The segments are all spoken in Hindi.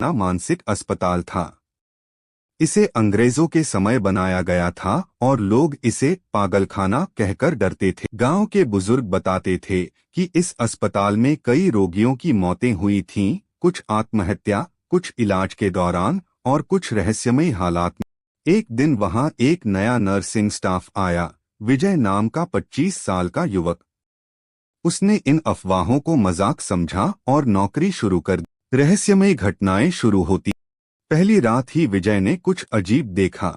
ना मानसिक अस्पताल था। इसे अंग्रेजों के समय बनाया गया था और लोग इसे पागलखाना कहकर डरते थे। गांव के बुजुर्ग बताते थे कि इस अस्पताल में कई रोगियों की मौतें हुई थीं, कुछ आत्महत्या, कुछ इलाज के दौरान और कुछ रहस्यमयी हालात में। एक दिन वहां एक नया नर्सिंग स्टाफ आया, विजय नाम का 25 साल का युवक। उसने इन अफवाहों को मजाक समझा और नौकरी शुरू कर दी। रहस्यमयी घटनाएं शुरू होती। पहली रात ही विजय ने कुछ अजीब देखा।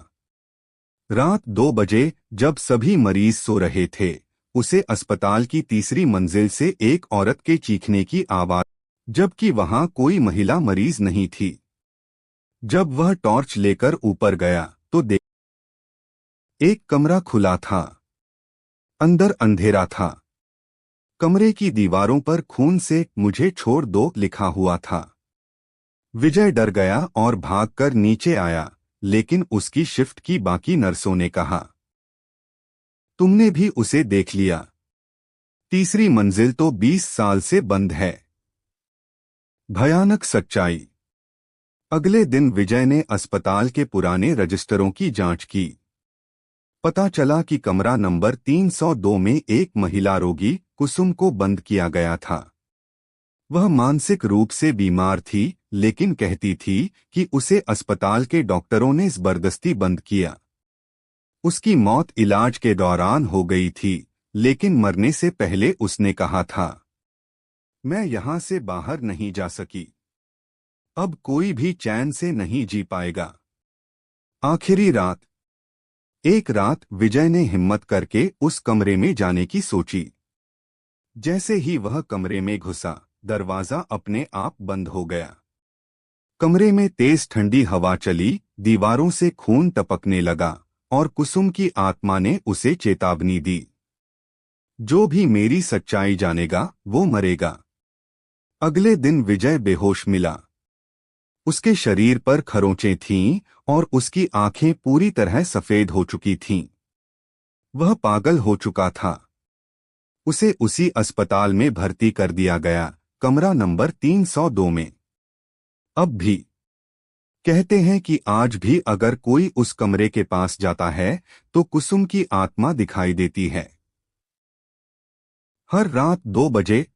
रात 2 बजे, जब सभी मरीज सो रहे थे, उसे अस्पताल की तीसरी मंजिल से एक औरत के चीखने की आवाज, जबकि वहां कोई महिला मरीज नहीं थी। जब वह टॉर्च लेकर ऊपर गया तो एक कमरा खुला था। अंदर अंधेरा था। कमरे की दीवारों पर खून से "मुझे छोड़ दो" लिखा हुआ था। विजय डर गया और भागकर नीचे आया, लेकिन उसकी शिफ्ट की बाकी नर्सों ने कहा, तुमने भी उसे देख लिया। तीसरी मंजिल तो 20 साल से बंद है। भयानक सच्चाई। अगले दिन विजय ने अस्पताल के पुराने रजिस्टरों की जांच की। पता चला कि कमरा नंबर 302 में एक महिला रोगी कुसुम को बंद किया गया था। वह मानसिक रूप से बीमार थी, लेकिन कहती थी कि उसे अस्पताल के डॉक्टरों ने जबरदस्ती बंद किया। उसकी मौत इलाज के दौरान हो गई थी, लेकिन मरने से पहले उसने कहा था, मैं यहां से बाहर नहीं जा सकी। अब कोई भी चैन से नहीं जी पाएगा। आखिरी रात। एक रात विजय ने हिम्मत करके उस कमरे में जाने की सोची। जैसे ही वह कमरे में घुसा, दरवाजा अपने आप बंद हो गया। कमरे में तेज ठंडी हवा चली, दीवारों से खून टपकने लगा और कुसुम की आत्मा ने उसे चेतावनी दी, जो भी मेरी सच्चाई जानेगा वो मरेगा। अगले दिन विजय बेहोश मिला। उसके शरीर पर खरोंचें थीं और उसकी आंखें पूरी तरह सफेद हो चुकी थीं। वह पागल हो चुका था। उसे उसी अस्पताल में भर्ती कर दिया गया, कमरा नंबर 302 में। अब भी कहते हैं कि आज भी अगर कोई उस कमरे के पास जाता है तो कुसुम की आत्मा दिखाई देती है। हर रात 2 बजे